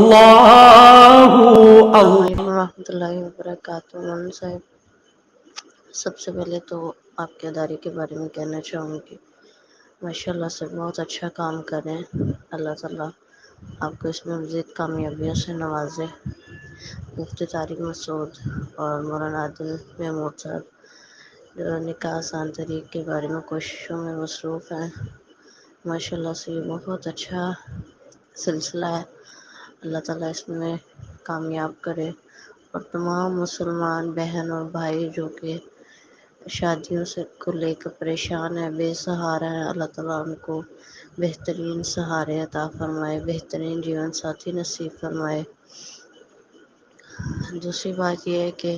السلام اللہ علیکم ورحمۃ اللہ وبرکاتہ مولانا صاحب، سب سے پہلے تو آپ کے ادارے کے بارے میں کہنا چاہوں گی ماشاء اللہ سے بہت اچھا کام کر رہے ہیں۔ اللہ تعالیٰ آپ کو اس میں مزید کامیابیوں سے نوازے۔ مفتی طارق مسعود اور مولانا عادل محمود صاحب جو نکاح آسان طریق کے بارے میں کوششوں میں مصروف ہیں، ماشاء اللہ سے یہ بہت اچھا سلسلہ ہے۔ اللہ تعالیٰ اس میں کامیاب کرے، اور تمام مسلمان بہن اور بھائی جو کہ شادیوں سے کو لے کر پریشان ہیں، بے سہارا ہیں، اللہ تعالیٰ ان کو بہترین سہارے عطا فرمائے، بہترین جیون ساتھی نصیب فرمائے۔ دوسری بات یہ ہے کہ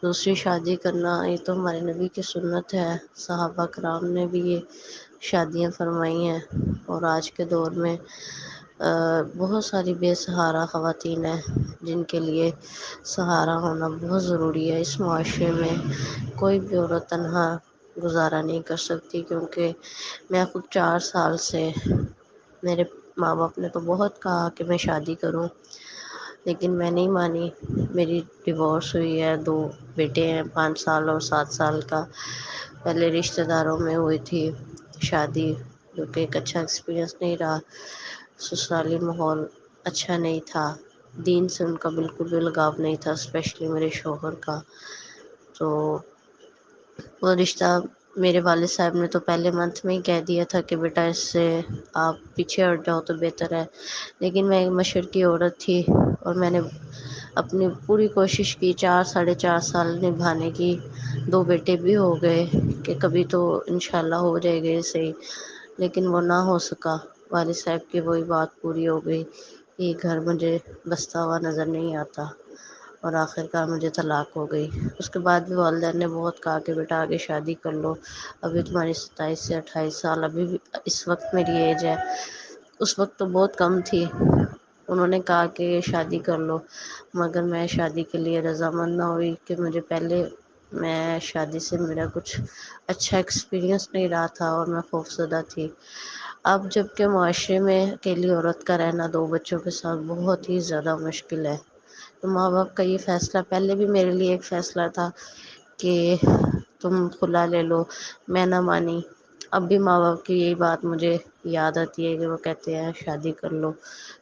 دوسری شادی کرنا یہ تو ہمارے نبی کی سنت ہے، صحابہ کرام نے بھی یہ شادیاں فرمائی ہیں، اور آج کے دور میں بہت ساری بے سہارا خواتین ہیں جن کے لیے سہارا ہونا بہت ضروری ہے۔ اس معاشرے میں کوئی بھی عورت تنہا گزارا نہیں کر سکتی، کیونکہ میں خود 4 سال سے میرے ماں باپ نے تو بہت کہا کہ میں شادی کروں، لیکن میں نہیں مانی۔ میری ڈیورس ہوئی ہے، 2 بیٹے ہیں، 5 سال اور 7 سال کا۔ پہلے رشتہ داروں میں ہوئی تھی شادی، جو کہ ایک اچھا ایکسپیرئنس نہیں رہا۔ سسرالی ماحول اچھا نہیں تھا، دین سے ان کا بالکل بھی لگاؤ نہیں تھا، اسپیشلی میرے شوہر کا۔ تو وہ رشتہ میرے والد صاحب نے تو پہلے منتھ میں ہی کہہ دیا تھا کہ بیٹا اس سے آپ پیچھے ہٹ جاؤ تو بہتر ہے، لیکن میں ایک مشرقی عورت تھی اور میں نے اپنی پوری کوشش کی 4 ساڑھے 4 سال نبھانے کی۔ 2 بیٹے بھی ہو گئے کہ کبھی تو انشاءاللہ ہو جائے گا صحیح، لیکن وہ نہ ہو سکا۔ والد صاحب کی وہی بات پوری ہو گئی، یہ گھر مجھے بستا ہوا نظر نہیں آتا، اور آخر کار مجھے طلاق ہو گئی۔ اس کے بعد بھی والدین نے بہت کہا کہ بیٹا آگے شادی کر لو، ابھی تمہاری 27 سے 28 سال، ابھی بھی اس وقت میری ایج ہے۔ اس وقت تو بہت کم تھی، انہوں نے کہا کہ شادی کر لو، مگر میں شادی کے لیے رضامند نہ ہوئی کہ مجھے پہلے میں شادی سے میرا کچھ اچھا ایکسپیرئنس نہیں رہا تھا اور میں خوفزدہ تھی۔ اب جب کہ معاشرے میں اکیلی عورت کا رہنا 2 بچوں کے ساتھ بہت ہی زیادہ مشکل ہے، تو ماں باپ کا یہ فیصلہ پہلے بھی میرے لیے ایک فیصلہ تھا کہ تم خلا لے لو، میں نہ مانی۔ اب بھی ماں باپ کی یہی بات مجھے یاد آتی ہے کہ وہ کہتے ہیں شادی کر لو،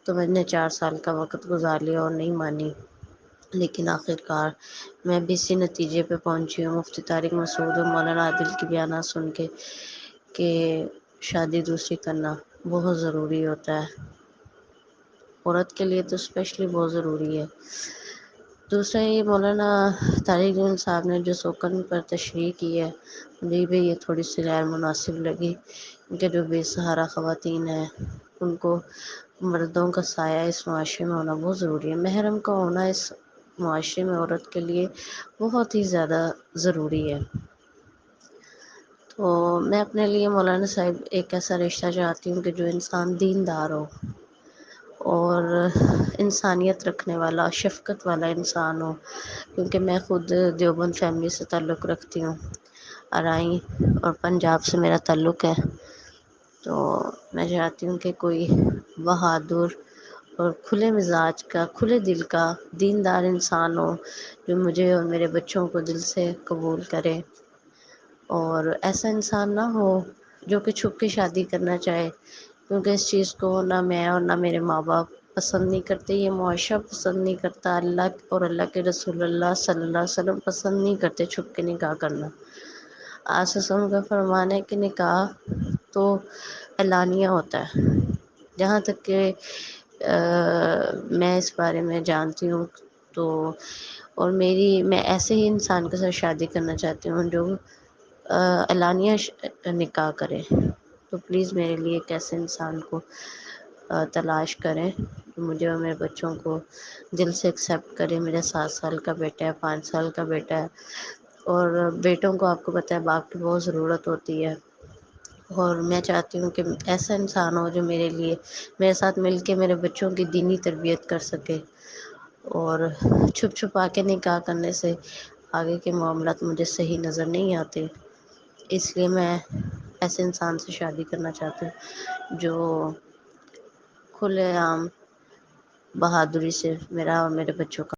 تو میں نے 4 سال کا وقت گزار لیا اور نہیں مانی، لیکن آخر کار میں بھی اسی نتیجے پہ پہنچی ہوں مفتی طارق مسعود اور مولانا عادل کی بیانات سن کے، کہ شادی دوسری کرنا بہت ضروری ہوتا ہے، عورت کے لیے تو اسپیشلی بہت ضروری ہے۔ دوسرا یہ مولانا طارق صاحب نے جو سوکن پر تشریح کی ہے، مجھے بھی یہ تھوڑی سی غیر مناسب لگی، کہ جو بے سہارا خواتین ہیں ان کو مردوں کا سایہ اس معاشرے میں ہونا بہت ضروری ہے۔ محرم کا ہونا اس معاشرے میں عورت کے لیے بہت ہی زیادہ ضروری ہے۔ تو میں اپنے لیے مولانا صاحب ایک ایسا رشتہ چاہتی ہوں کہ جو انسان دیندار ہو اور انسانیت رکھنے والا، شفقت والا انسان ہو، کیونکہ میں خود دیوبند فیملی سے تعلق رکھتی ہوں، ارائیں اور پنجاب سے میرا تعلق ہے۔ تو میں چاہتی ہوں کہ کوئی بہادر اور کھلے مزاج کا، کھلے دل کا دیندار انسان ہو، جو مجھے اور میرے بچوں کو دل سے قبول کرے، اور ایسا انسان نہ ہو جو کہ چھپ کے شادی کرنا چاہے، کیونکہ اس چیز کو نہ میں اور نہ میرے ماں باپ پسند نہیں کرتے، یہ معاشرہ پسند نہیں کرتا، اللہ اور اللہ کے رسول اللہ صلی اللہ علیہ وسلم پسند نہیں کرتے چھپ کے نکاح کرنا۔ آسسوں کا فرمان ہے کہ نکاح تو اعلانیہ ہوتا ہے، جہاں تک کہ میں اس بارے میں جانتی ہوں، تو اور میں ایسے ہی انسان کے ساتھ شادی کرنا چاہتی ہوں جو اعلانیہ نکاح کرے، تو پلیز میرے لیے ایک ایسے انسان کو تلاش کریں جو مجھے اور میرے بچوں کو دل سے ایکسیپٹ کرے۔ میرا 7 سال کا بیٹا ہے، 5 سال کا بیٹا ہے، اور بیٹوں کو آپ کو پتہ ہے باپ کی بہت ضرورت ہوتی ہے، اور میں چاہتی ہوں کہ ایسا انسان ہو جو میرے ساتھ مل کے میرے بچوں کی دینی تربیت کر سکے، اور چھپا کے نکاح کرنے سے آگے کے معاملات مجھے صحیح نظر نہیں آتے، اس لیے میں ایسے انسان سے شادی کرنا چاہتی ہوں جو کھلے عام بہادری سے میرا اور میرے بچوں کا